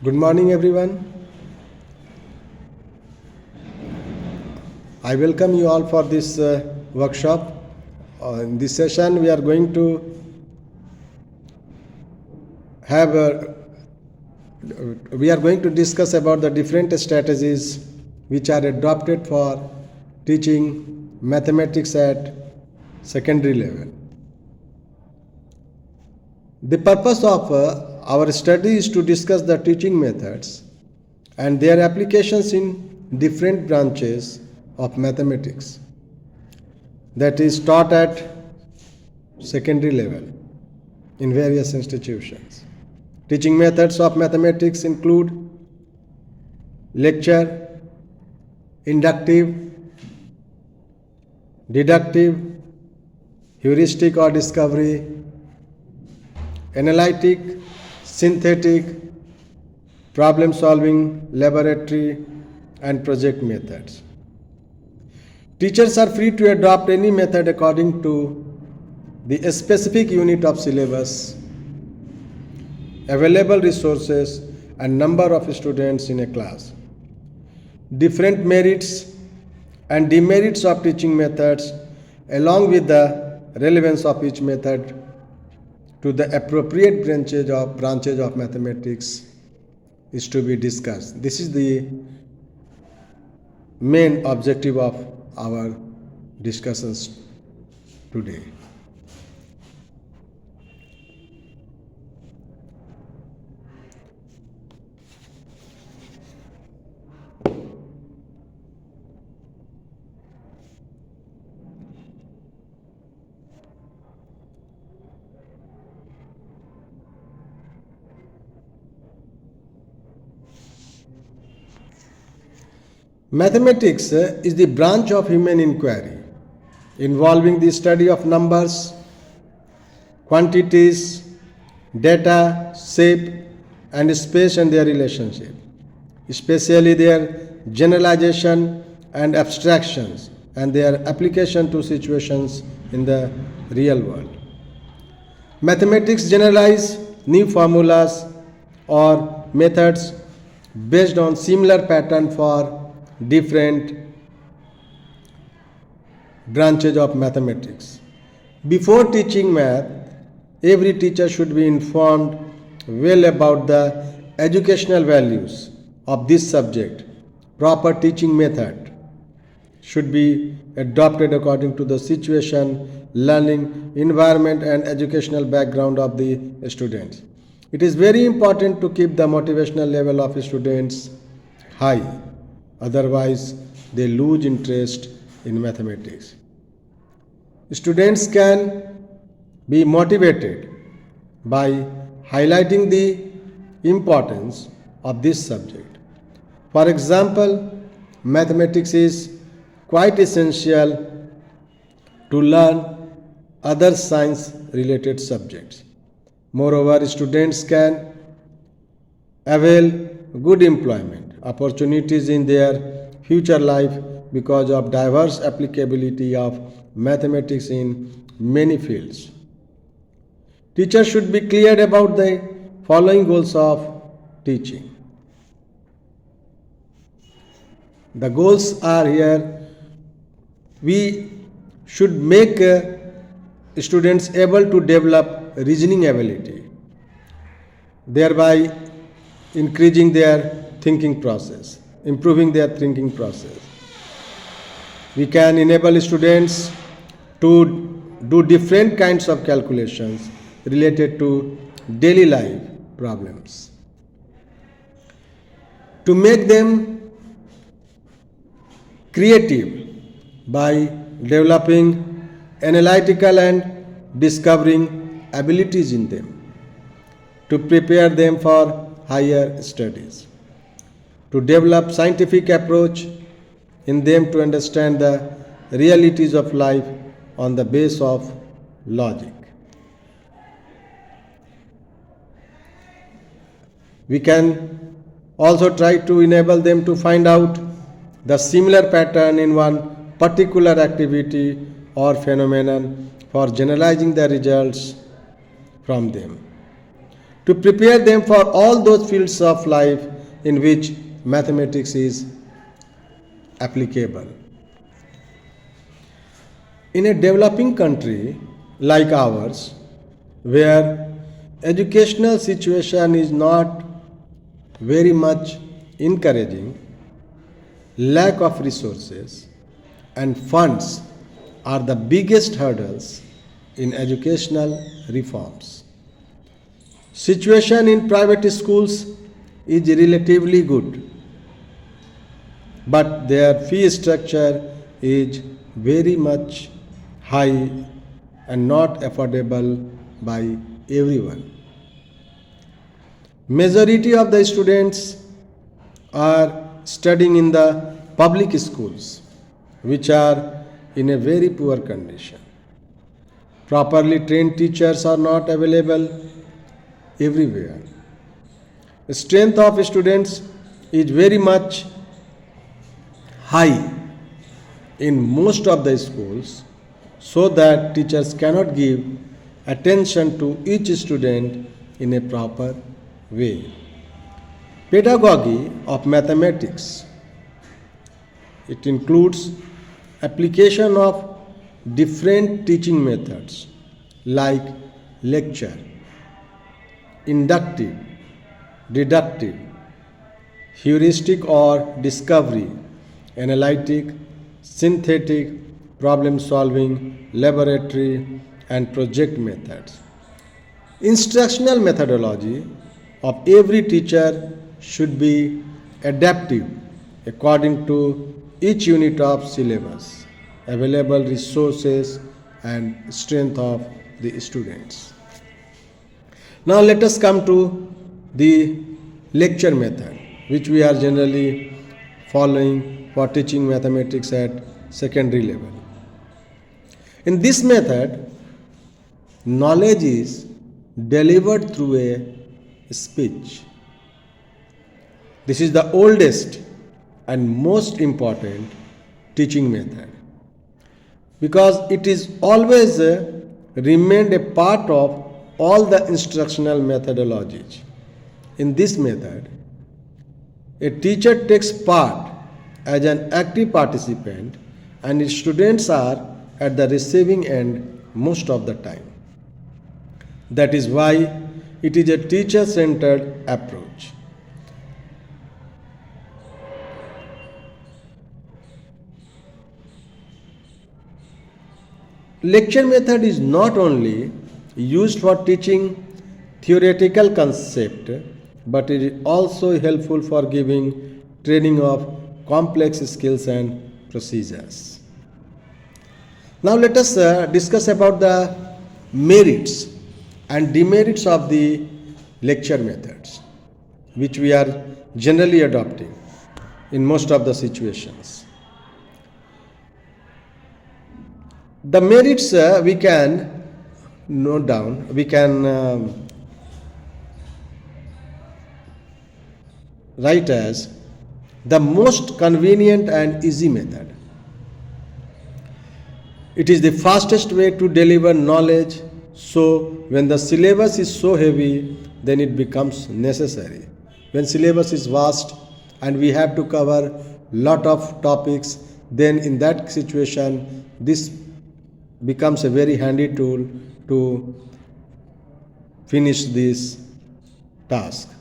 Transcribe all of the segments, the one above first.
Good morning, everyone. I welcome you all for this workshop. In this session, we are going to discuss about the different strategies which are adopted for teaching mathematics at secondary level. The purpose of our study is to discuss the teaching methods and their applications in different branches of mathematics that is taught at secondary level in various institutions. Teaching methods of mathematics include lecture, inductive, deductive, heuristic or discovery, analytic, synthetic, problem solving, laboratory, and project methods. Teachers are free to adopt any method according to the specific unit of syllabus, available resources, and number of students in a class. Different merits and demerits of teaching methods, along with the relevance of each method to the appropriate branches of mathematics, is to be discussed. This is the main objective of our discussions today. Mathematics is the branch of human inquiry involving the study of numbers, quantities, data, shape, and space and their relationship, especially their generalization and abstractions and their application to situations in the real world. Mathematics generalize new formulas or methods based on similar pattern for different branches of mathematics. Before teaching math, every teacher should be informed well about the educational values of this subject. Proper teaching method should be adopted according to the situation, learning, environment, and educational background of the students. It is very important to keep the motivational level of students high. Otherwise, they lose interest in mathematics. Students can be motivated by highlighting the importance of this subject. For example, mathematics is quite essential to learn other science-related subjects. Moreover, students can avail good employment opportunities in their future life because of diverse applicability of mathematics in many fields. Teachers should be clear about the following goals of teaching. The goals are here. We should make students able to develop reasoning ability, thereby increasing their thinking process, improving their thinking process. We can enable students to do different kinds of calculations related to daily life problems. To make them creative by developing analytical and discovering abilities in them. To prepare them for higher studies. To develop scientific approach in them to understand the realities of life on the base of logic. We can also try to enable them to find out the similar pattern in one particular activity or phenomenon for generalizing the results from them. to prepare them for all those fields of life in which mathematics is applicable. In a developing country like ours, where educational situation is not very much encouraging, lack of resources and funds are the biggest hurdles in educational reforms. Situation in private schools is relatively good, but their fee structure is very much high and not affordable by everyone. Majority of the students are studying in the public schools, which are in a very poor condition. Properly trained teachers are not available everywhere. The strength of students is very much high in most of the schools, so that teachers cannot give attention to each student in a proper way. Pedagogy of mathematics. It includes application of different teaching methods like lecture, inductive, deductive, heuristic or discovery, analytic, synthetic, problem solving, laboratory, and project methods. Instructional methodology of every teacher should be adaptive according to each unit of syllabus, available resources, and strength of the students. Now let us come to the lecture method, which we are generally following for teaching mathematics at secondary level. In this method, knowledge is delivered through a speech. This is the oldest and most important teaching method because it is always remained a part of all the instructional methodologies. In this method, a teacher takes part as an active participant and its students are at the receiving end most of the time. That is why it is a teacher-centered approach. Lecture method is not only used for teaching theoretical concept, but it is also helpful for giving training of complex skills and procedures. Now let us discuss about the merits and demerits of the lecture methods, which we are generally adopting in most of the situations. The merits we can note down, we can write as the most convenient and easy method. It is the fastest way to deliver knowledge, so when the syllabus is so heavy, then it becomes necessary. When syllabus is vast and we have to cover lot of topics, then in that situation, this becomes a very handy tool to finish this task.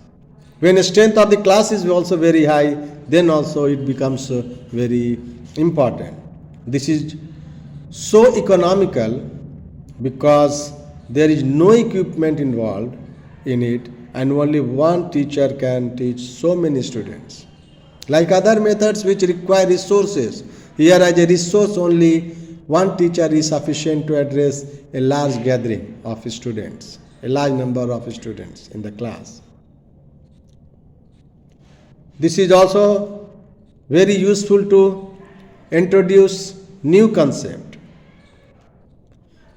When the strength of the class is also very high, then also it becomes very important. This is so economical because there is no equipment involved in it and only one teacher can teach so many students. Like other methods which require resources, here as a resource only one teacher is sufficient to address a large gathering of students, a large number of students in the class. This is also very useful to introduce new concept.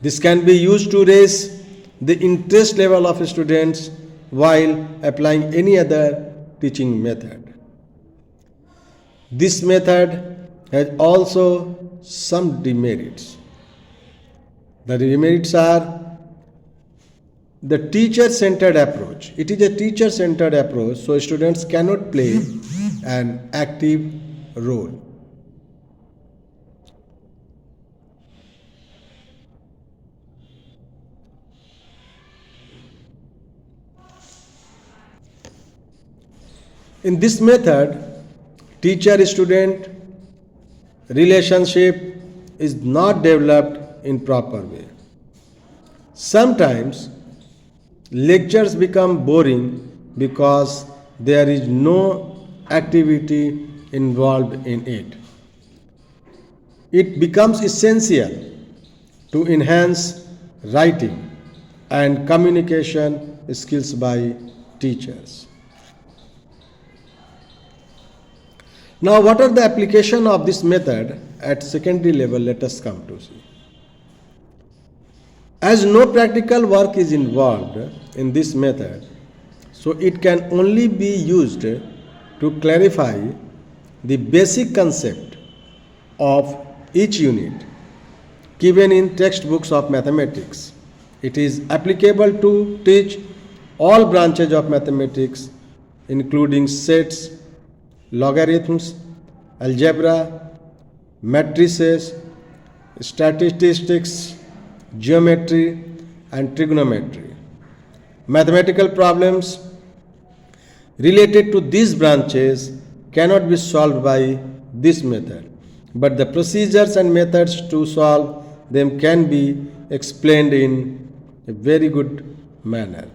This can be used to raise the interest level of students while applying any other teaching method. This method has also some demerits. The demerits are the teacher-centered approach. It is a teacher-centered approach, so students cannot play an active role. In this method, teacher-student relationship is not developed in proper way. Sometimes lectures become boring because there is no activity involved in it. It becomes essential to enhance writing and communication skills by teachers. Now, what are the application of this method at secondary level? Let us come to see. As no practical work is involved in this method, so it can only be used to clarify the basic concept of each unit given in textbooks of mathematics. It is applicable to teach all branches of mathematics, including sets, logarithms, algebra, matrices, statistics, geometry, and trigonometry. Mathematical problems related to these branches cannot be solved by this method, but the procedures and methods to solve them can be explained in a very good manner.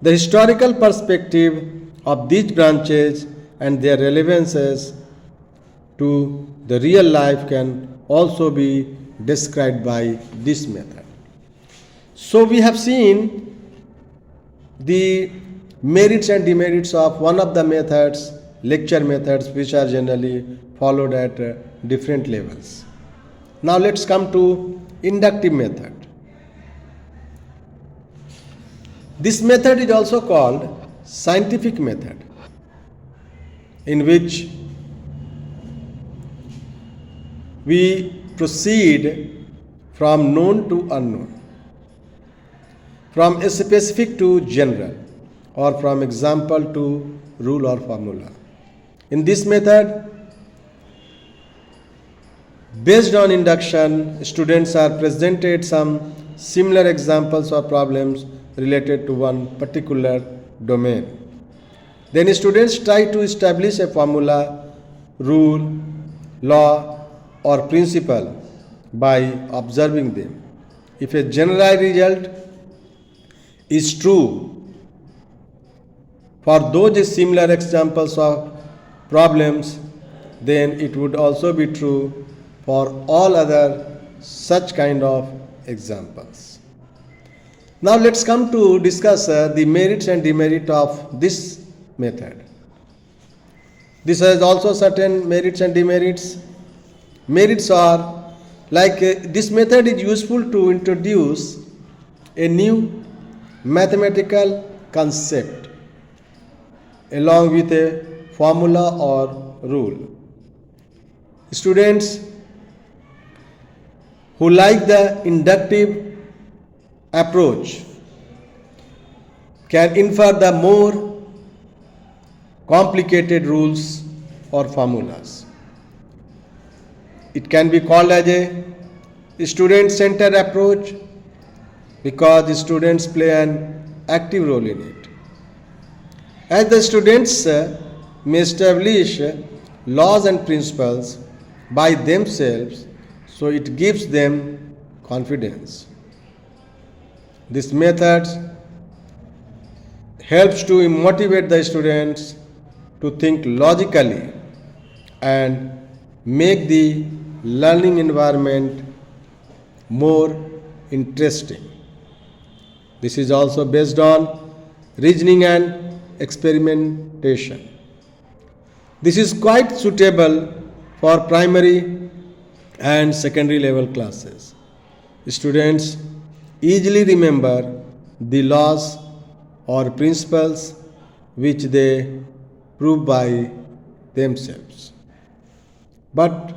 The historical perspective of these branches and their relevances to the real life can also be described by this method. So we have seen the merits and demerits of one of the methods, lecture methods, which are generally followed at different levels. Now let's come to inductive method. This method is also called scientific method, in which we proceed from known to unknown, from specific to general, or from example to rule or formula. In this method, based on induction, students are presented some similar examples or problems related to one particular domain. Then students try to establish a formula, rule, law, or principle by observing them. If a general result is true for those similar examples of problems, then it would also be true for all other such kind of examples. Now let's come to discuss the merits and demerits of this method. This has also certain merits and demerits. Merits are like this method is useful to introduce a new mathematical concept along with a formula or rule. Students who like the inductive approach can infer the more complicated rules or formulas. It can be called as a student-centered approach because the students play an active role in it. As the students may establish laws and principles by themselves, so it gives them confidence. This method helps to motivate the students to think logically and make the learning environment more interesting. This is also based on reasoning and experimentation. This is quite suitable for primary and secondary level classes. Students easily remember the laws or principles which they prove by themselves. But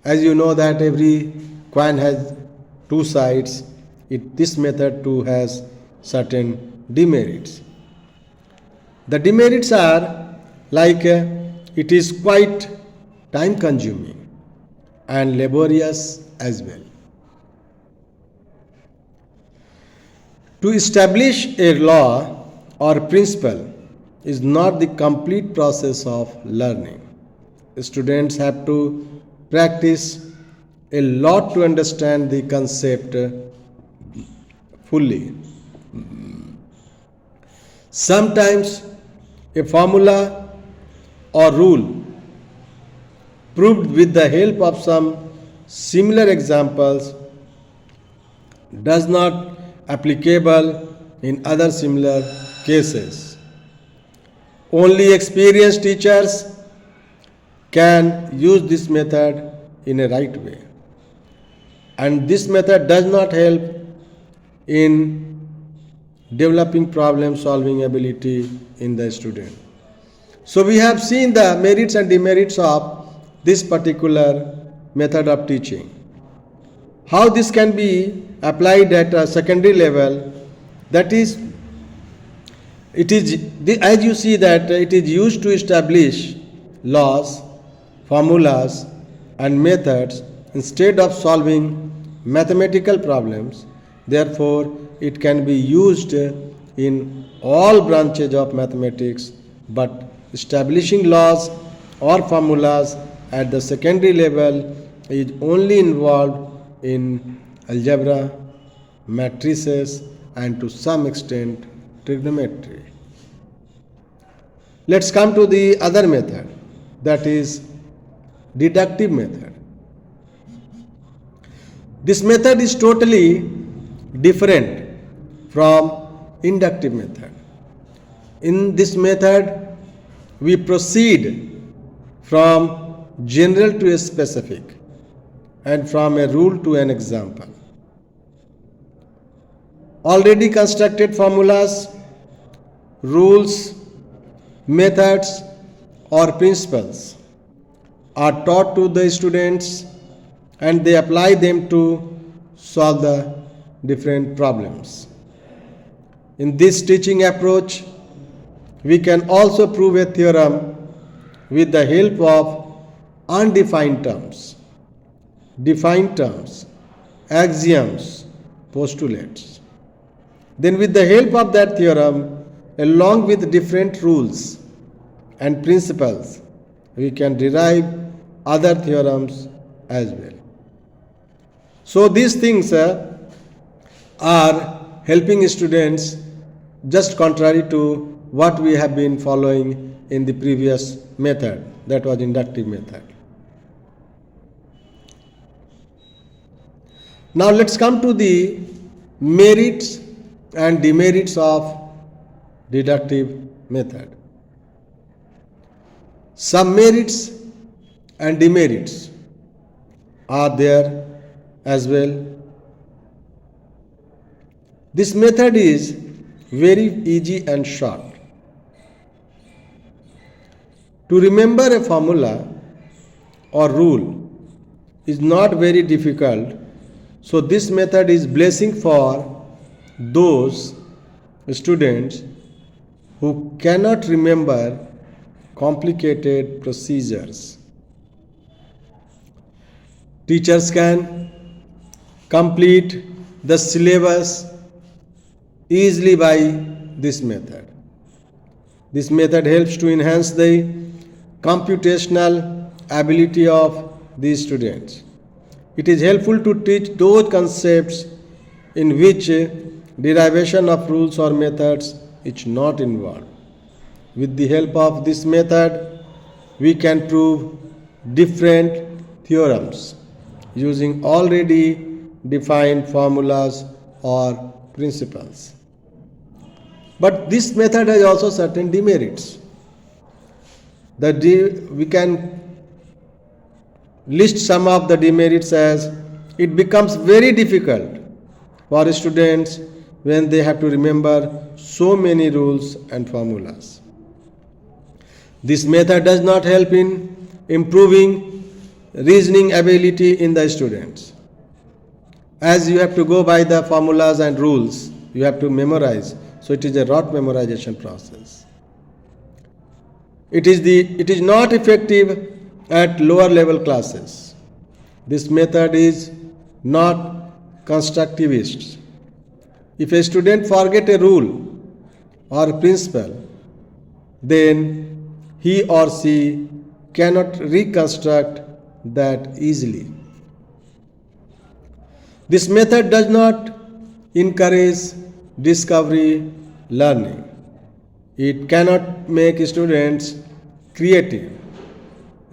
as you know that every coin has two sides, this method too has certain demerits. The demerits are like it is quite time consuming and laborious as well. To establish a law or principle is not the complete process of learning. Students have to practice a lot to understand the concept fully. Sometimes a formula or rule proved with the help of some similar examples does not applicable in other similar cases. Only experienced teachers can use this method in a right way. And this method does not help in developing problem solving ability in the student. So we have seen the merits and demerits of this particular method of teaching. How this can be applied at a secondary level, that is, as you see that it is used to establish laws, formulas and methods instead of solving mathematical problems. Therefore, it can be used in all branches of mathematics, but establishing laws or formulas at the secondary level is only involved in algebra, matrices and to some extent trigonometry. Let's come to the other method, that is deductive method. This method is totally different from inductive method. In this method, we proceed from general to a specific and from a rule to an example. Already constructed formulas, rules, methods or principles are taught to the students and they apply them to solve the different problems. In this teaching approach, we can also prove a theorem with the help of undefined terms, defined terms, axioms, postulates. Then with the help of that theorem, along with different rules and principles, we can derive other theorems as well. So these things are helping students, just contrary to what we have been following in the previous method, that was inductive method. Now let's come to the merits and demerits of deductive method. Some merits and demerits are there as well. This method is very easy and short. To remember a formula or rule is not very difficult, so this method is blessing for those students who cannot remember complicated procedures. Teachers can complete the syllabus easily by this method. This method helps to enhance the computational ability of these students. It is helpful to teach those concepts in which derivation of rules or methods is not involved. With the help of this method, we can prove different theorems using already defined formulas or principles. But this method has also certain demerits. We can list some of the demerits as it becomes very difficult for students when they have to remember so many rules and formulas. This method does not help in improving reasoning ability in the students. As you have to go by the formulas and rules, You have to memorize. So it is a rote memorization process. It is not effective at lower level classes. This method is not constructivist. If a student forget a rule or principle, then he or she cannot reconstruct that easily. This method does not encourage discovery learning. It cannot make students creative.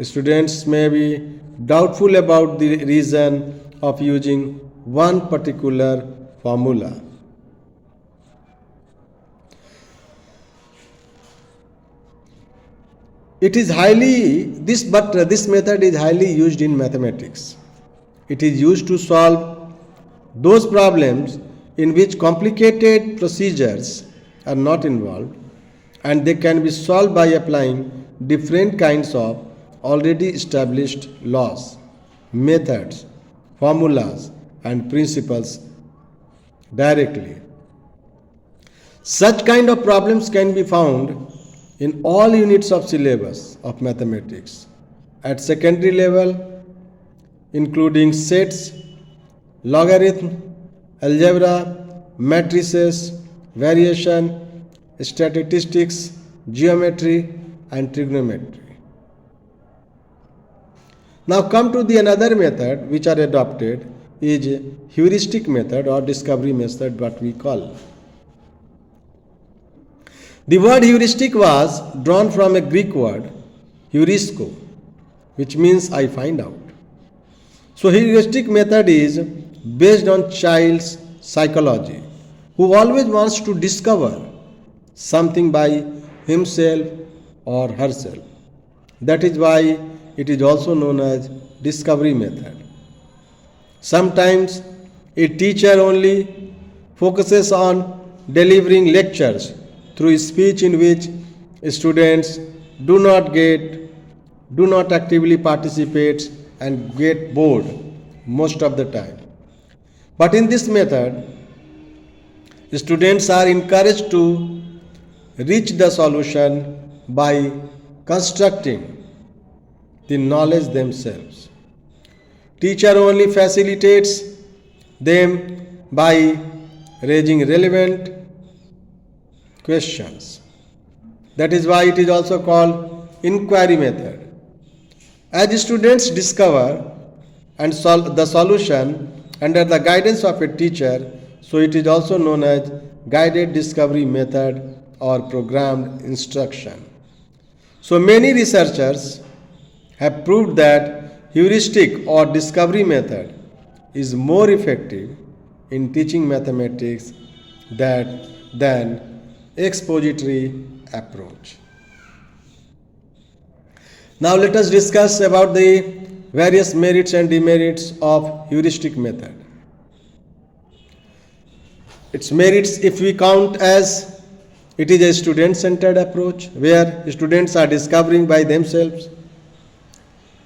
Students may be doubtful about the reason of using one particular formula. This method is highly used in mathematics. It is used to solve those problems in which complicated procedures are not involved, and they can be solved by applying different kinds of already established laws, methods, formulas, and principles directly. Such kind of problems can be found in all units of syllabus of mathematics at secondary level, including sets, logarithm, algebra, matrices, variation, statistics, geometry, and trigonometry. Now come to the another method which are adopted is heuristic method or discovery method, what we call. The word heuristic was drawn from a Greek word heurisko, which means I find out. So heuristic method is based on child's psychology, who always wants to discover something by himself or herself. That is why it is also known as discovery method. Sometimes a teacher only focuses on delivering lectures through speech in which students do not actively participate and get bored most of the time. But in this method, students are encouraged to reach the solution by constructing the knowledge themselves. Teacher only facilitates them by raising relevant questions. That is why it is also called inquiry method. As students discover and solve the solution under the guidance of a teacher, so it is also known as guided discovery method or programmed instruction. So many researchers have proved that heuristic or discovery method is more effective in teaching mathematics than expository approach. Now let us discuss about the various merits and demerits of heuristic method. Its merits, if we count as it is a student-centered approach where students are discovering by themselves.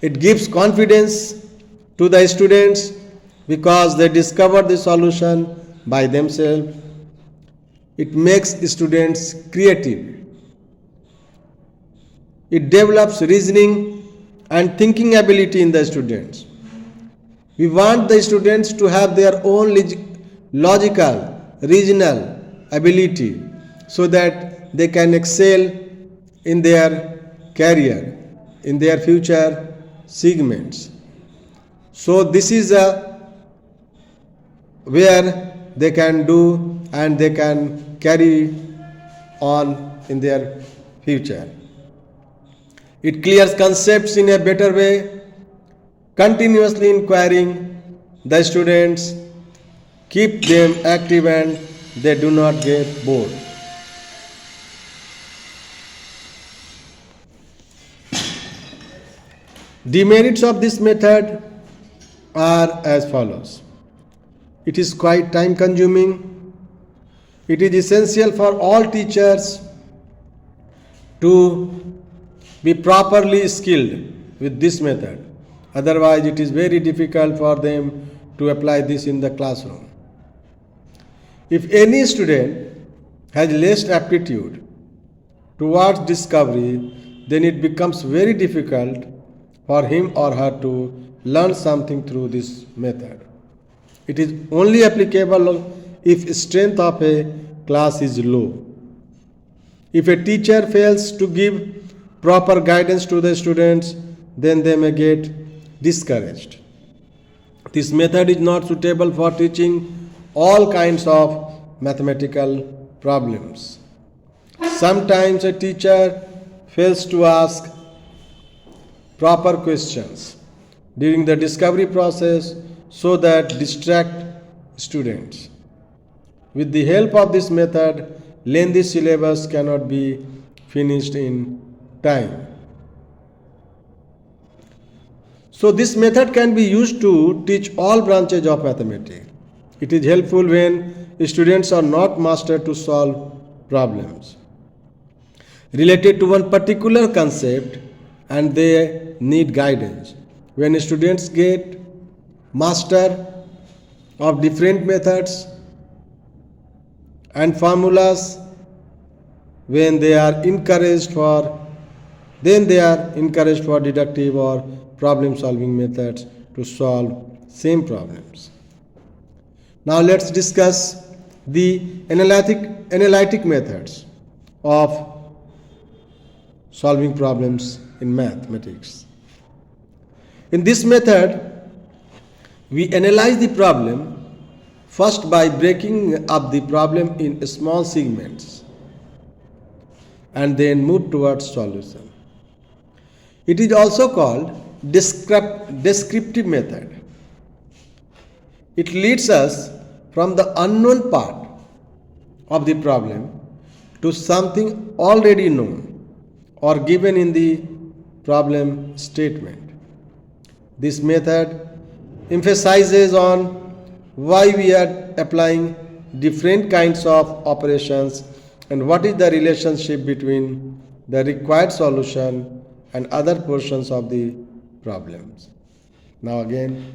It gives confidence to the students because they discover the solution by themselves. It makes students creative. It develops reasoning and thinking ability in the students. We want the students to have their own logical, regional ability so that they can excel in their career, in their future segments. So this is where they can do and they can carry on in their future. It clears concepts in a better way, continuously inquiring the students, keep them active and they do not get bored. Demerits of this method are as follows. It is quite time consuming. It is essential for all teachers to be properly skilled with this method. Otherwise, it is very difficult for them to apply this in the classroom. If any student has less aptitude towards discovery, then it becomes very difficult for him or her to learn something through this method. It is only applicable if strength of a class is low. If a teacher fails to give proper guidance to the students, then they may get discouraged. This method is not suitable for teaching all kinds of mathematical problems. Sometimes a teacher fails to ask proper questions during the discovery process so that distract students. With the help of this method, lengthy syllabus cannot be finished in time. So this method can be used to teach all branches of mathematics. It is helpful when students are not mastered to solve problems related to one particular concept and they need guidance. When students get master of different methods and formulas, when they are encouraged for deductive or problem solving methods to solve same problems. Now let's discuss the analytic methods of solving problems in mathematics. In this method, we analyze the problem first by breaking up the problem in small segments and then move towards solution. It is also called descriptive method. It leads us from the unknown part of the problem to something already known or given in the problem statement. This method emphasizes on why we are applying different kinds of operations and what is the relationship between the required solution and other portions of the problems. Now again,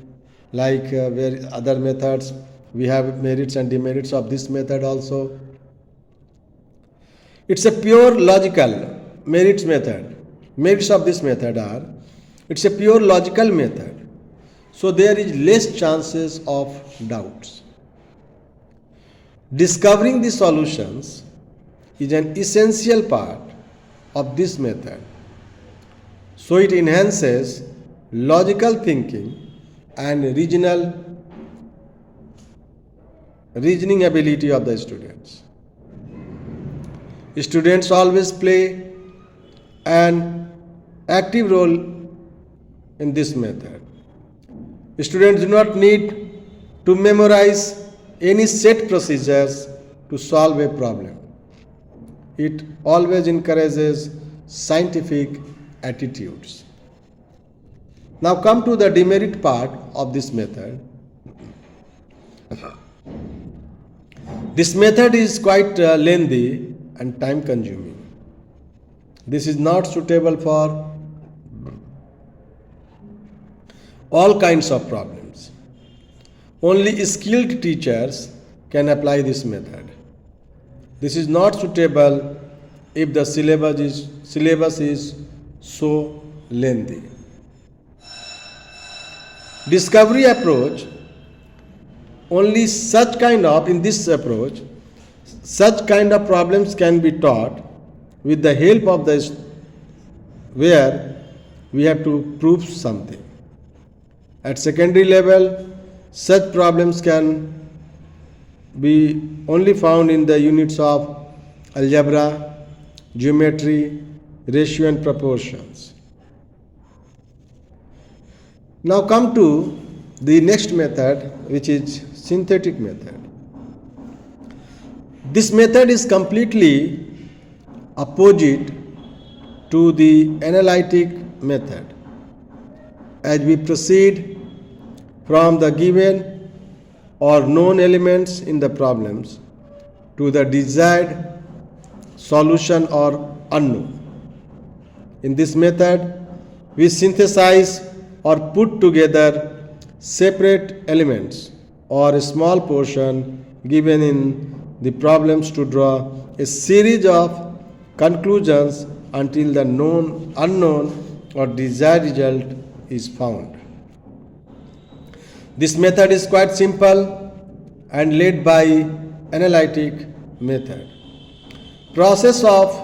like where other methods, we have merits and demerits of this method also. It's a pure logical merits method. Merits of this method are, it's a pure logical method. So there is less chances of doubts. Discovering the solutions is an essential part of this method. So it enhances logical thinking and reasoning ability of the students. Students always play an active role in this method. Students do not need to memorize any set procedures to solve a problem. It always encourages scientific attitudes. Now come to the demerit part of this method. This method is quite lengthy and time consuming. This is not suitable for all kinds of problems. Only skilled teachers can apply this method. This is not suitable if the syllabus is so lengthy. Discovery approach, only in this approach, such kind of problems can be taught with the help of where we have to prove something. At secondary level, such problems can be only found in the units of algebra, geometry, ratio and proportions. Now come to the next method, which is synthetic method. This method is completely opposite to the analytic method. As we proceed from the given or known elements in the problems to the desired solution or unknown. In this method, we synthesize or put together separate elements or a small portion given in the problems to draw a series of conclusions until the unknown or desired result is found. This method is quite simple and led by analytic method. Process of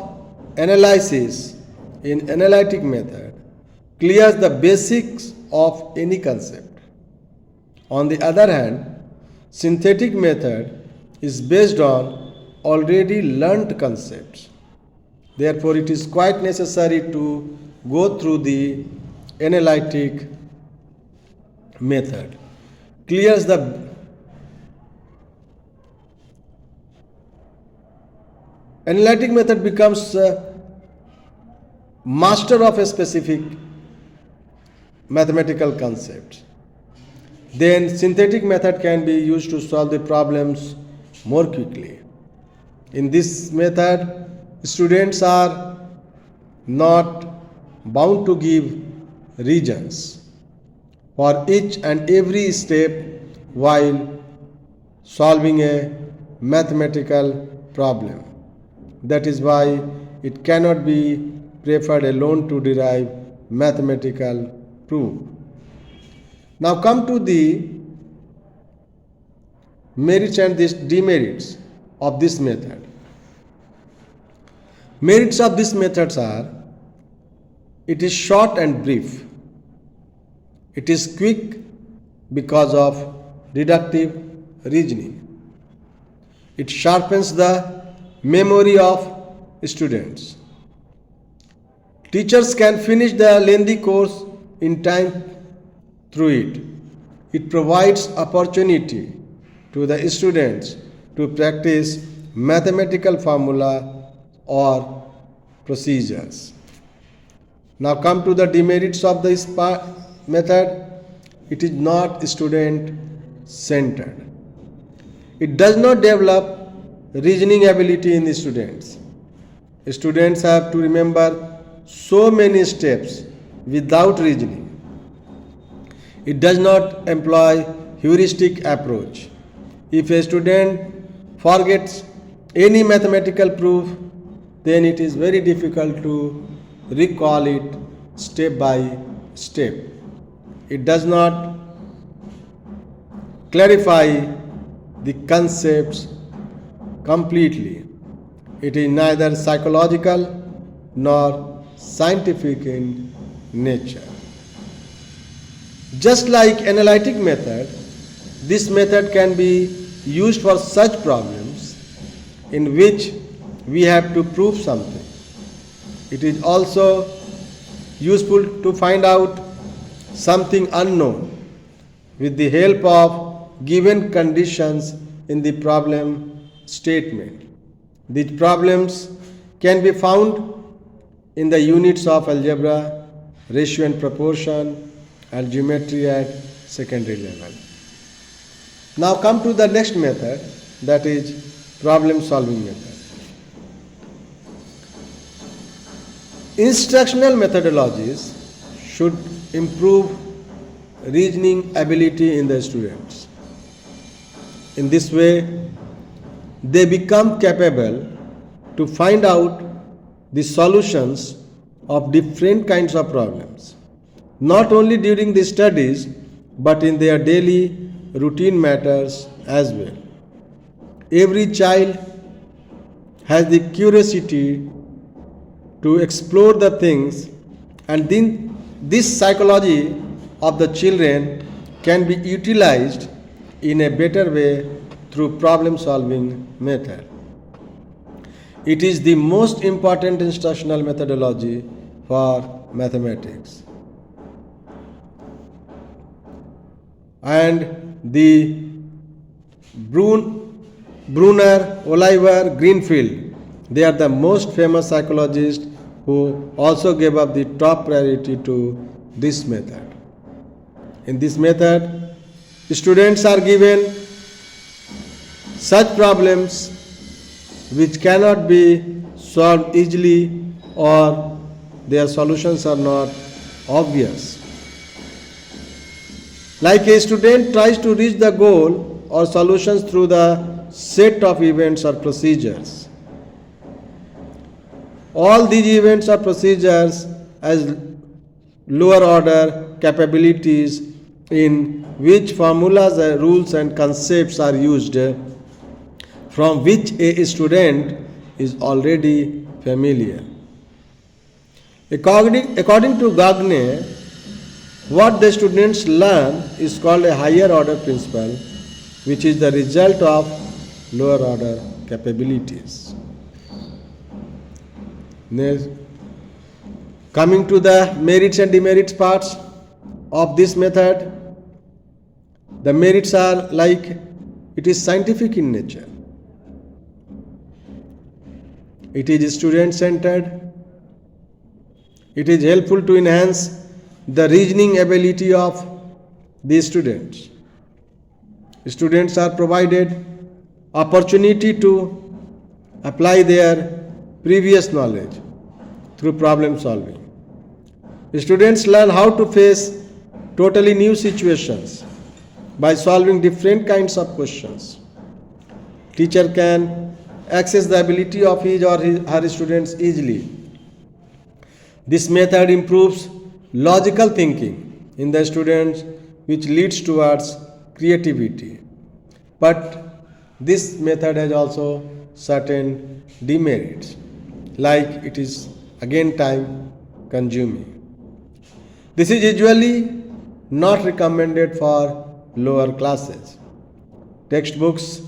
analysis in analytic method clears the basics of any concept. On the other hand, synthetic method is based on already learnt concepts. Therefore, it is quite necessary to go through the analytic method. Clears the analytic method becomes master of a specific mathematical concept. Then synthetic method can be used to solve the problems more quickly. In this method, students are not bound to give reasons for each and every step while solving a mathematical problem. That is why it cannot be preferred alone to derive mathematical proof. Now come to the merits and demerits of this method. Merits of this methods are: it is short and brief. It is quick because of deductive reasoning. It sharpens the memory of students. Teachers can finish the lengthy course in time through it. It provides opportunity to the students to practice mathematical formula or procedures. Now come to the demerits of this method. It is not student centered. It does not develop reasoning ability in the students. Students have to remember so many steps without reasoning. It does not employ heuristic approach. If a student forgets any mathematical proof, then it is very difficult to recall it step by step. It does not clarify the concepts completely. It is neither psychological nor scientific in nature. Just like analytic method, this method can be used for such problems in which we have to prove something. It is also useful to find out something unknown with the help of given conditions in the problem statement. These problems can be found in the units of algebra, ratio and proportion, and geometry at secondary level. Now come to the next method, that is problem solving method. Instructional methodologies should improve reasoning ability in the students. In this way, they become capable to find out the solutions of different kinds of problems, not only during the studies but in their daily routine matters as well. Every child has the curiosity to explore the things, and then this psychology of the children can be utilized in a better way through problem solving method. It is the most important instructional methodology for mathematics. And the Brunner, Oliver, Greenfield, they are the most famous psychologists who also gave up the top priority to this method. In this method, students are given such problems which cannot be solved easily or their solutions are not obvious. Like a student tries to reach the goal or solutions through the set of events or procedures. All these events or procedures as lower order capabilities in which formulas, rules and concepts are used from which a student is already familiar. According to Gagne, what the students learn is called a higher order principle, which is the result of lower order capabilities. Next, coming to the merits and demerits parts of this method, the merits are like it is scientific in nature, it is student centered, it is helpful to enhance the reasoning ability of the students. Students are provided opportunity to apply their previous knowledge through problem solving. Students learn how to face totally new situations by solving different kinds of questions. Teacher can access the ability of his or her students easily. This method improves logical thinking in the students, which leads towards creativity. But this method has also certain demerits, like it is again time consuming. This is usually not recommended for lower classes. Textbooks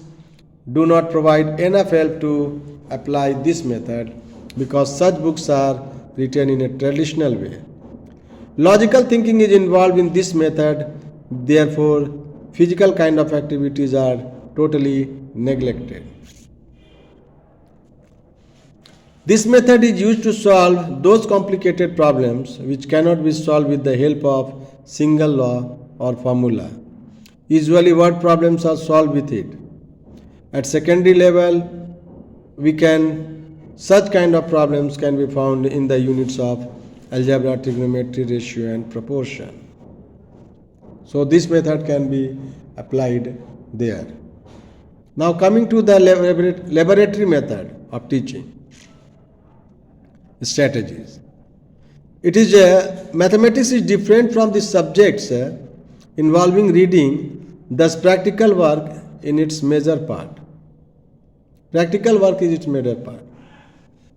do not provide enough help to apply this method because such books are written in a traditional way. Logical thinking is involved in this method, therefore physical kind of activities are totally neglected. This method is used to solve those complicated problems which cannot be solved with the help of single law or formula. Usually word problems are solved with it. At secondary level, such kind of problems can be found in the units of algebra, trigonometry, ratio and proportion. So this method can be applied there. Now coming to the laboratory method of teaching strategies. Mathematics is different from the subjects involving reading, thus practical work in its major part. Practical work is its major part.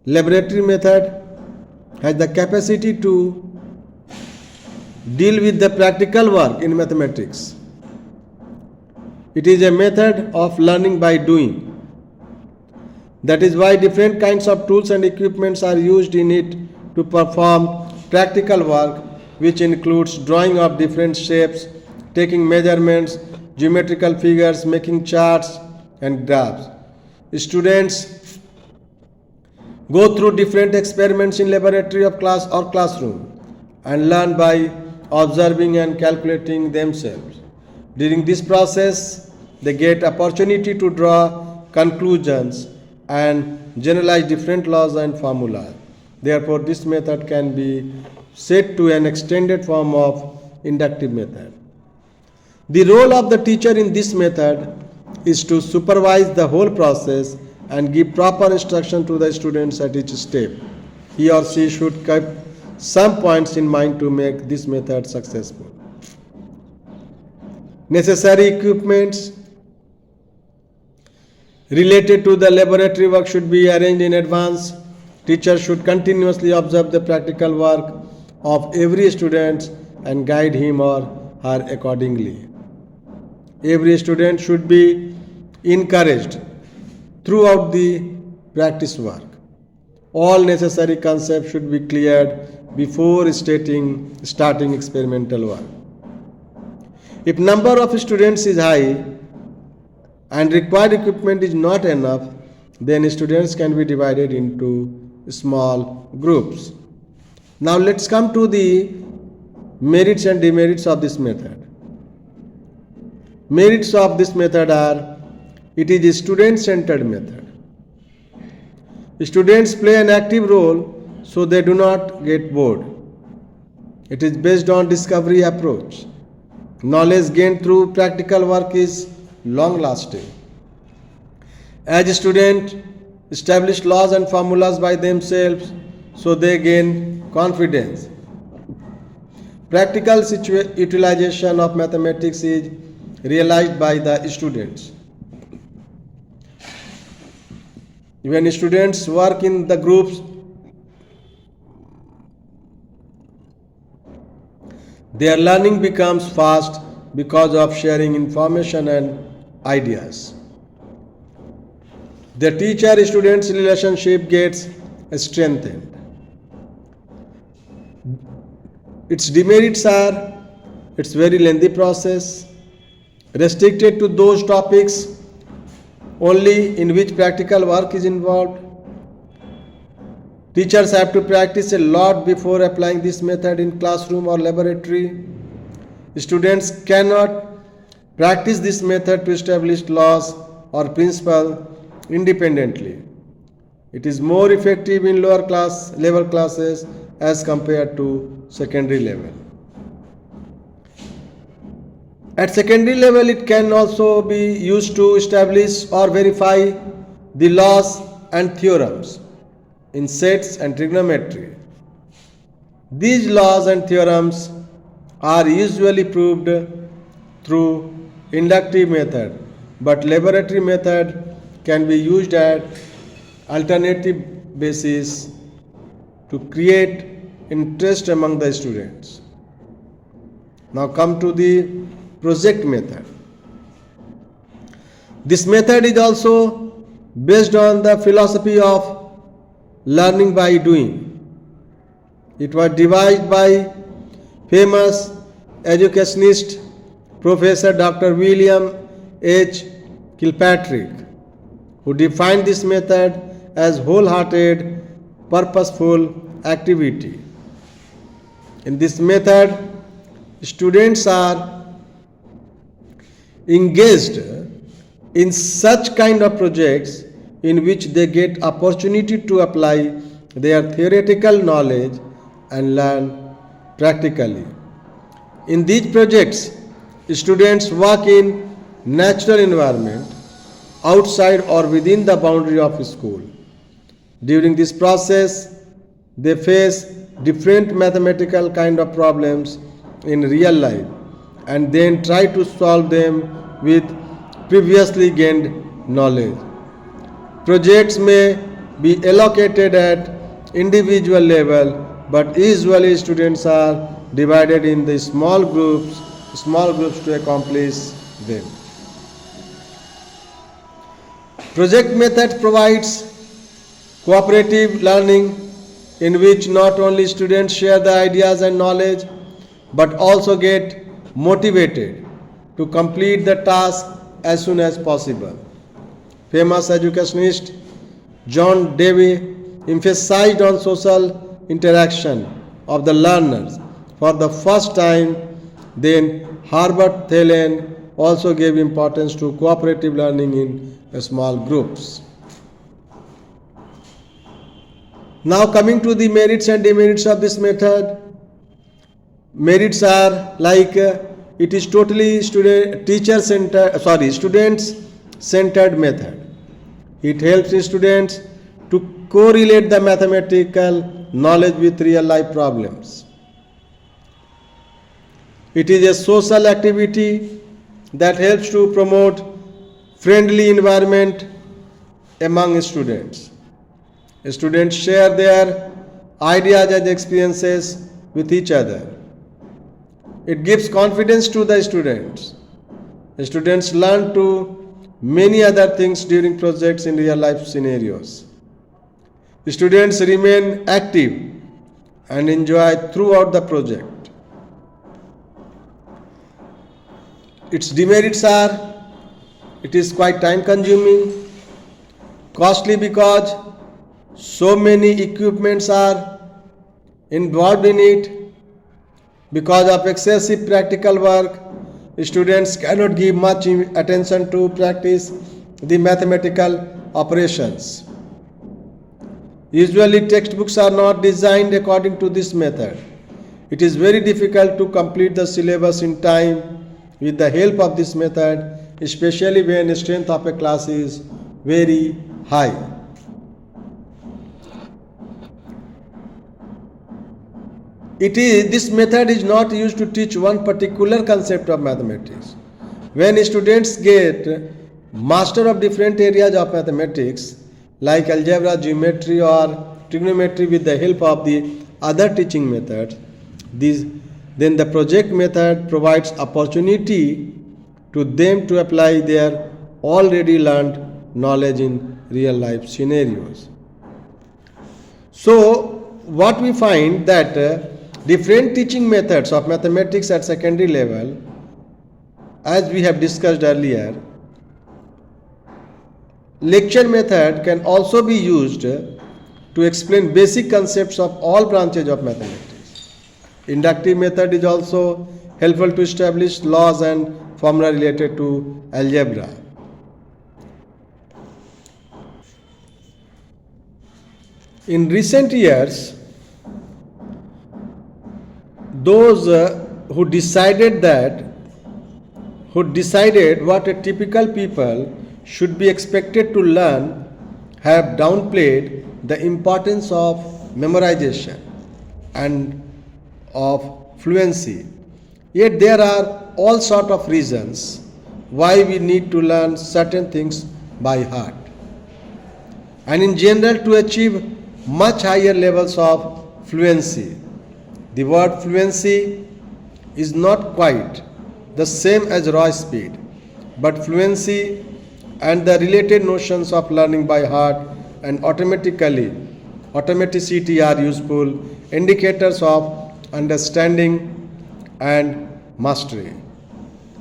Laboratory method has the capacity to deal with the practical work in mathematics. It is a method of learning by doing. That is why different kinds of tools and equipments are used in it to perform practical work, which includes drawing of different shapes, taking measurements, geometrical figures, making charts and graphs. Students go through different experiments in laboratory of class or classroom and learn by observing and calculating themselves. During this process, they get opportunity to draw conclusions and generalize different laws and formulas. Therefore, this method can be set to an extended form of inductive method. The role of the teacher in this method is to supervise the whole process and give proper instruction to the students at each step. He or she should keep some points in mind to make this method successful. Necessary equipments related to the laboratory work should be arranged in advance. Teacher should continuously observe the practical work of every student and guide him or her accordingly. Every student should be encouraged throughout the practice work. All necessary concepts should be cleared before starting experimental work. If number of students is high and required equipment is not enough, then students can be divided into small groups. Now let's come to the merits and demerits of this method. Merits of this method are: it is a student-centered method. Students play an active role so they do not get bored. It is based on discovery approach. Knowledge gained through practical work is long-lasting. As students establish laws and formulas by themselves, so they gain confidence. Practical utilization of mathematics is realized by the students. When students work in the groups, their learning becomes fast because of sharing information and ideas. The teacher-student relationship gets strengthened. Its demerits are it's very lengthy process, restricted to those topics only in which practical work is involved. Teachers have to practice a lot before applying this method in classroom or laboratory. Students cannot practice this method to establish laws or principles independently. It is more effective in lower level classes as compared to secondary level. At secondary level, it can also be used to establish or verify the laws and theorems in sets and trigonometry. These laws and theorems are usually proved through inductive method, but laboratory method can be used at alternative basis to create interest among the students. Now come to the project method. This method is also based on the philosophy of learning by doing. It was devised by famous educationist Professor Dr. William H. Kilpatrick, who defined this method as wholehearted, purposeful activity. In this method, students are engaged in such kind of projects in which they get opportunity to apply their theoretical knowledge and learn practically. In these projects, students work in natural environment outside or within the boundary of school. During this process, they face different mathematical kind of problems in real life and then try to solve them with previously gained knowledge. Projects may be allocated at individual level, but usually students are divided in the small groups to accomplish them. Project method provides cooperative learning in which not only students share the ideas and knowledge but also get motivated to complete the task as soon as possible. Famous educationist John Dewey emphasized on social interaction of the learners for the first time. Then Herbert Thelen also gave importance to cooperative learning in small groups. Now coming to the merits and demerits of this method. Merits are like it is totally student-centered method. It helps students to correlate the mathematical knowledge with real life problems. It is a social activity that helps to promote friendly environment among students. Students share their ideas and experiences with each other. It gives confidence to the students. Students learn to many other things during projects in real life scenarios. Students remain active and enjoy throughout the project. Its demerits are it is quite time consuming, costly because so many equipments are involved in it. Because of excessive practical work, students cannot give much attention to practice the mathematical operations. Usually textbooks are not designed according to this method. It is very difficult to complete the syllabus in time with the help of this method, especially when the strength of a class is very high. This method is not used to teach one particular concept of mathematics. When students get master of different areas of mathematics like algebra, geometry or trigonometry with the help of the other teaching methods, then the project method provides opportunity to them to apply their already learned knowledge in real life scenarios. So what we find that different teaching methods of mathematics at secondary level, as we have discussed earlier, lecture method can also be used to explain basic concepts of all branches of mathematics. Inductive method is also helpful to establish laws and formula related to algebra. In recent years, those who decided what a typical people should be expected to learn have downplayed the importance of memorization and of fluency. Yet there are all sort of reasons why we need to learn certain things by heart. And in general, to achieve much higher levels of fluency. The word fluency is not quite the same as raw speed, but fluency and the related notions of learning by heart and automaticity are useful indicators of understanding and mastery.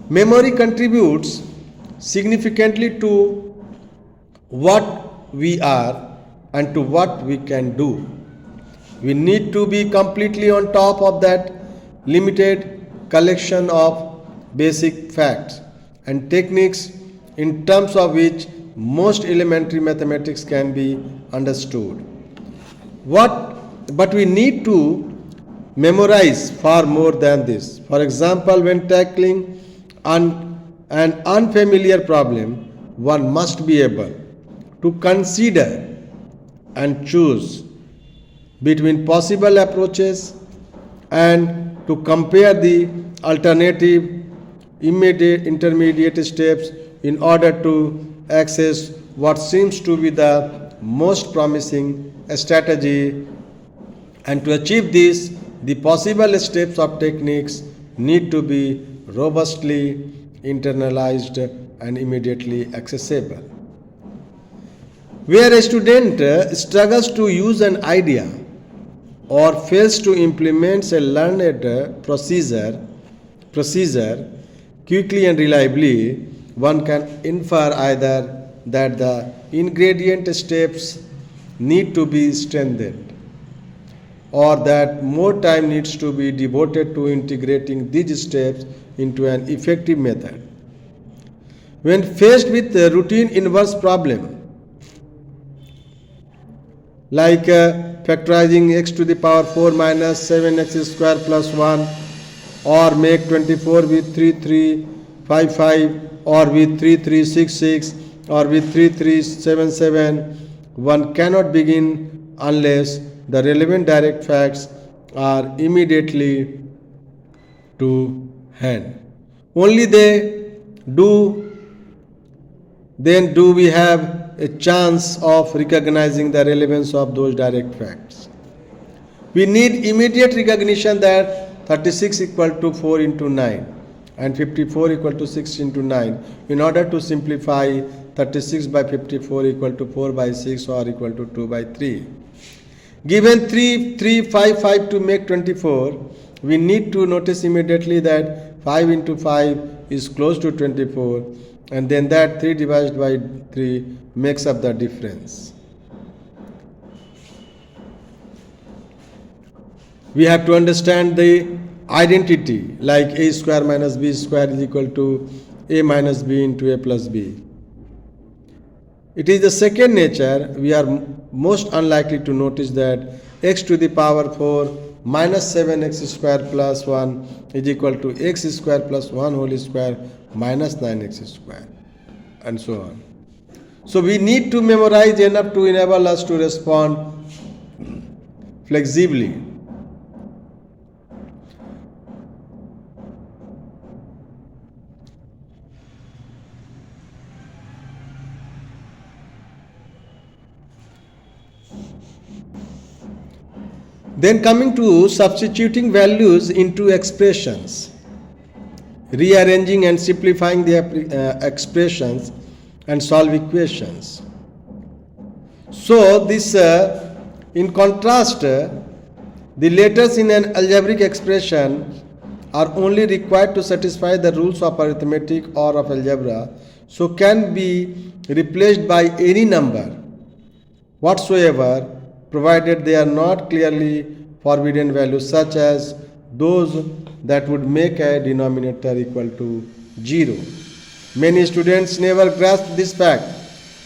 Memory contributes significantly to what we are and to what we can do. We need to be completely on top of that limited collection of basic facts and techniques in terms of which most elementary mathematics can be understood. But we need to memorize far more than this. For example, when tackling an unfamiliar problem, one must be able to consider and choose between possible approaches and to compare the alternative intermediate steps in order to access what seems to be the most promising strategy. And to achieve this, the possible steps of techniques need to be robustly internalized and immediately accessible. Where a student struggles to use an idea or fails to implement a learned procedure quickly and reliably, one can infer either that the ingredient steps need to be strengthened or that more time needs to be devoted to integrating these steps into an effective method. When faced with a routine inverse problem, like factorizing x to the power 4 minus 7x square plus 1, or make 24 with 3355, or with 3366, or with 3377, one cannot begin unless the relevant direct facts are immediately to hand. Only then do we have a chance of recognizing the relevance of those direct facts. We need immediate recognition that 36 equal to 4 into 9 and 54 equal to 6 into 9 in order to simplify 36 by 54 equal to 4 by 6 or equal to 2 by 3. Given 3, 3, 5, 5 to make 24, we need to notice immediately that 5 into 5 is close to 24, and then that 3 divided by 3 makes up the difference. We have to understand the identity, like a square minus b square is equal to a minus b into a plus b. It is the second nature we are most unlikely to notice that x to the power 4 minus 7x square plus 1 is equal to x square plus 1 whole square minus 9x square, and so on. So we need to memorize enough to enable us to respond flexibly. Then coming to substituting values into expressions, rearranging and simplifying the expressions and solve equations. So this, in contrast, the letters in an algebraic expression are only required to satisfy the rules of arithmetic or of algebra, so can be replaced by any number whatsoever, provided they are not clearly forbidden values, such as those that would make a denominator equal to 0. Many students never grasp this fact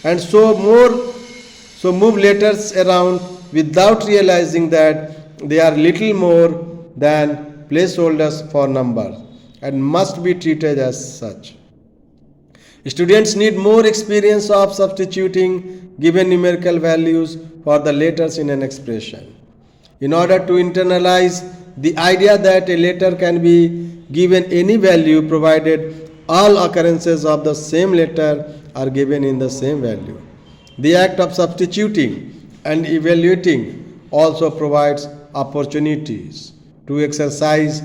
and so move letters around without realizing that they are little more than placeholders for numbers and must be treated as such. Students need more experience of substituting given numerical values for the letters in an expression in order to internalize the idea that a letter can be given any value provided all occurrences of the same letter are given in the same value. The act of substituting and evaluating also provides opportunities to exercise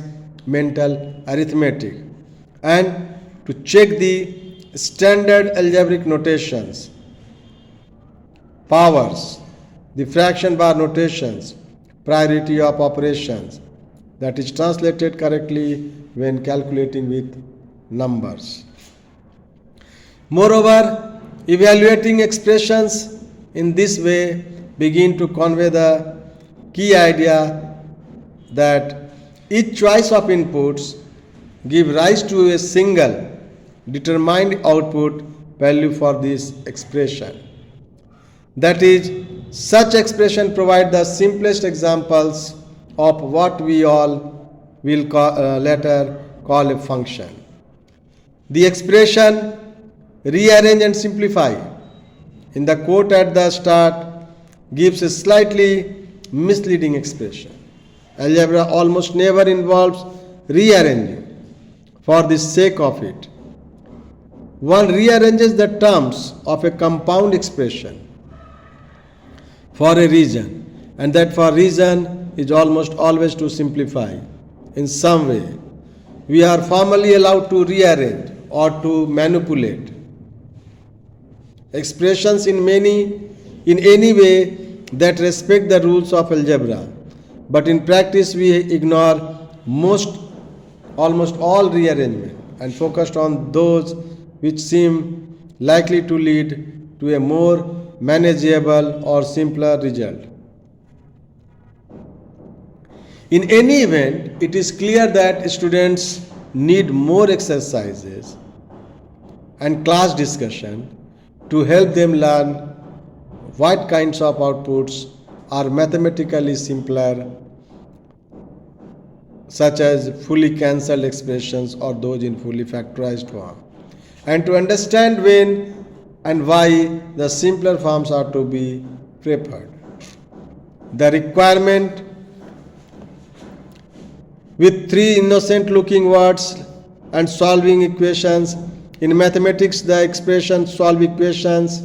mental arithmetic and to check the standard algebraic notations, powers, the fraction bar notations, priority of operations, that is translated correctly when calculating with numbers. Moreover, evaluating expressions in this way begin to convey the key idea that each choice of inputs give rise to a single determined output value for this expression. That is, such expression provide the simplest examples of what we all will later call a function. The expression rearrange and simplify in the quote at the start gives a slightly misleading expression. Algebra almost never involves rearranging for the sake of it. One rearranges the terms of a compound expression for a reason, and that for reason is almost always to simplify in some way. We are formally allowed to rearrange or to manipulate expressions in any way that respect the rules of algebra, but in practice we ignore almost all rearrangement and focused on those which seem likely to lead to a more manageable or simpler result. In any event, it is clear that students need more exercises and class discussion to help them learn what kinds of outputs are mathematically simpler, such as fully cancelled expressions or those in fully factorized form, and to understand when and why the simpler forms are to be preferred. The requirement with three innocent looking words and solving equations. In mathematics, the expression solve equations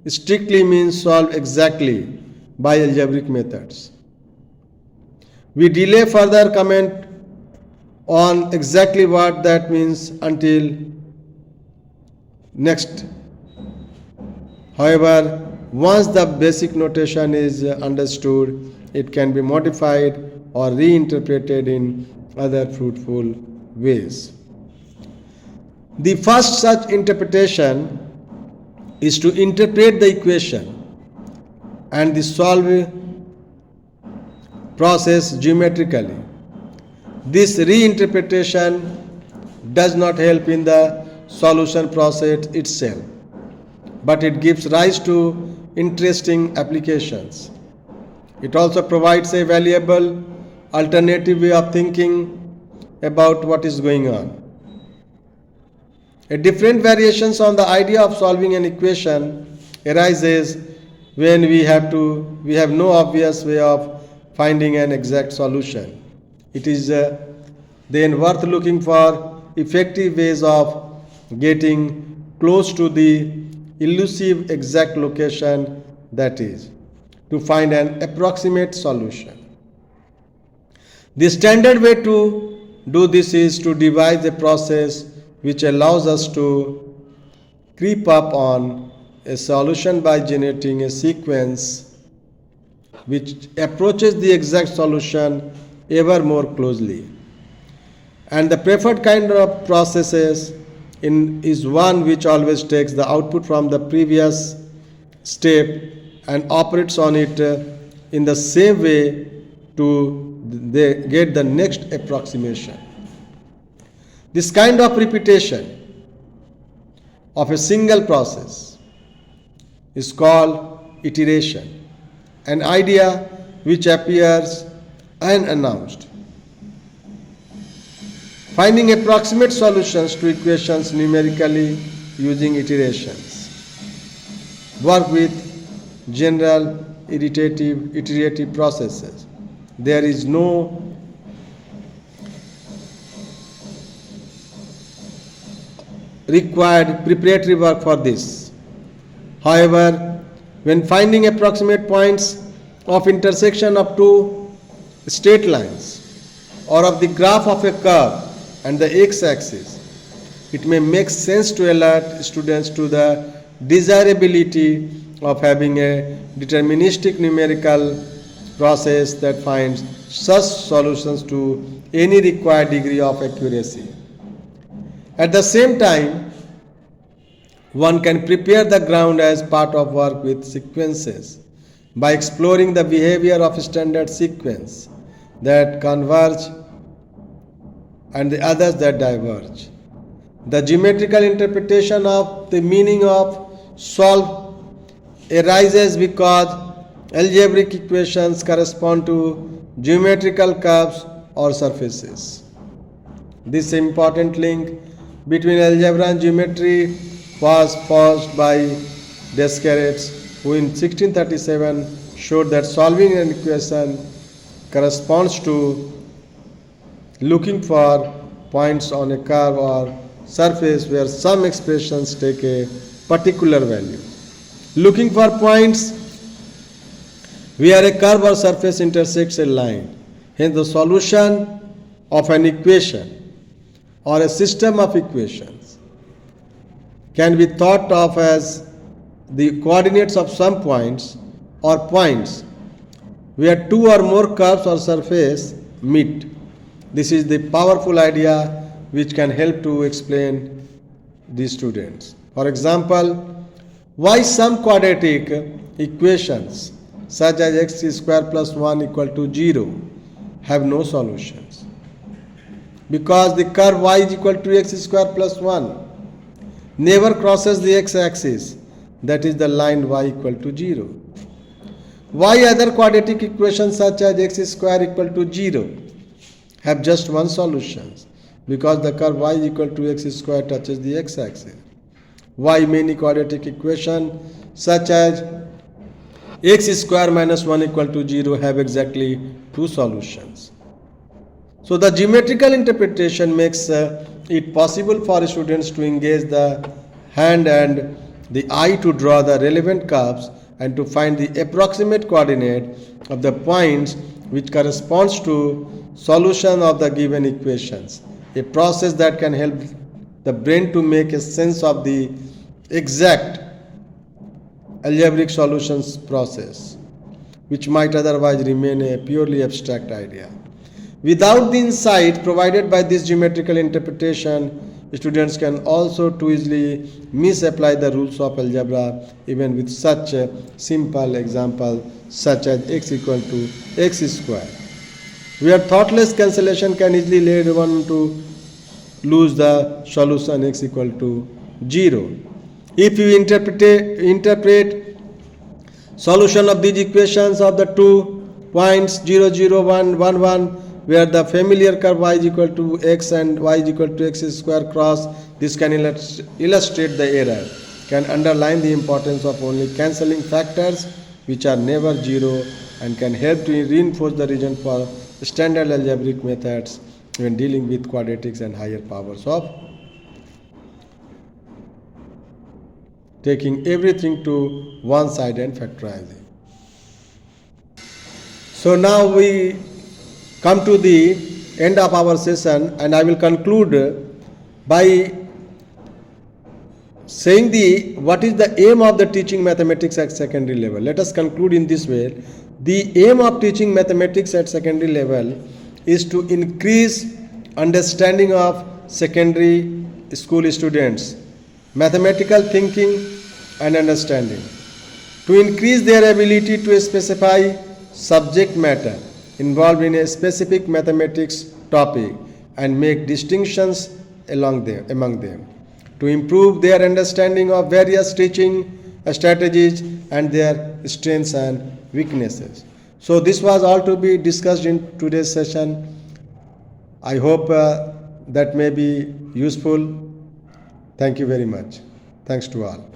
strictly means solve exactly by algebraic methods. We delay further comment on exactly what that means until next. However, once the basic notation is understood, it can be modified or reinterpreted in other fruitful ways. The first such interpretation is to interpret the equation and the solve process geometrically. This reinterpretation does not help in the solution process itself, but it gives rise to interesting applications. It also provides a valuable alternative way of thinking about what is going on. A different variations on the idea of solving an equation arises when we have no obvious way of finding an exact solution. It is then worth looking for effective ways of getting close to the elusive exact location, that is, to find an approximate solution. The standard way to do this is to devise a process which allows us to creep up on a solution by generating a sequence which approaches the exact solution ever more closely. And the preferred kind of processes is one which always takes the output from the previous step and operates on it in the same way to get the next approximation. This kind of repetition of a single process is called iteration, an idea which appears unannounced. Finding approximate solutions to equations numerically using iterations. Work with general iterative processes. There is no required preparatory work for this. However, when finding approximate points of intersection of two straight lines or of the graph of a curve and the x-axis, it may make sense to alert students to the desirability of having a deterministic numerical process that finds such solutions to any required degree of accuracy. At the same time, one can prepare the ground as part of work with sequences by exploring the behavior of standard sequence that converge and the others that diverge. The geometrical interpretation of the meaning of solve arises because algebraic equations correspond to geometrical curves or surfaces. This important link between algebra and geometry was posed by Descartes, who in 1637 showed that solving an equation corresponds to looking for points on a curve or surface where some expressions take a particular value. Looking for points where a curve or surface intersects a line. Hence, the solution of an equation or a system of equations can be thought of as the coordinates of some points or points where two or more curves or surface meet. This is the powerful idea which can help to explain the students. For example, why some quadratic equations such as x square plus 1 equal to 0 have no solutions? Because the curve y is equal to x square plus 1 never crosses the x-axis, that is the line y equal to 0. Why other quadratic equations such as x square equal to 0 have just one solution? Because the curve y equal to x square touches the x-axis. Why many quadratic equations such as x square minus 1 equal to 0 have exactly two solutions? So the geometrical interpretation makes it possible for students to engage the hand and the eye to draw the relevant curves and to find the approximate coordinate of the points which corresponds to solution of the given equations, a process that can help the brain to make a sense of the exact algebraic solutions process, which might otherwise remain a purely abstract idea. Without the insight provided by this geometrical interpretation, students can also too easily misapply the rules of algebra even with such a simple example such as x equal to x square, where thoughtless cancellation can easily lead one to lose the solution x equal to 0. If you interpret solution of these equations of the 2 points 0, 0, 1, 1, 1, where the familiar curve y is equal to x and y is equal to x square cross, this can illustrate the error. can underline the importance of only cancelling factors which are never zero and can help to reinforce the reason for standard algebraic methods when dealing with quadratics and higher powers of taking everything to one side and factorizing. So now we come to the end of our session, and I will conclude by saying what is the aim of the teaching mathematics at secondary level. Let us conclude in this way. The aim of teaching mathematics at secondary level is to increase understanding of secondary school students, mathematical thinking and understanding, to increase their ability to specify subject matter involved in a specific mathematics topic and make distinctions among them, to improve their understanding of various teaching strategies and their strengths and weaknesses. So this was all to be discussed in today's session. I hope that may be useful. Thank you very much. Thanks to all.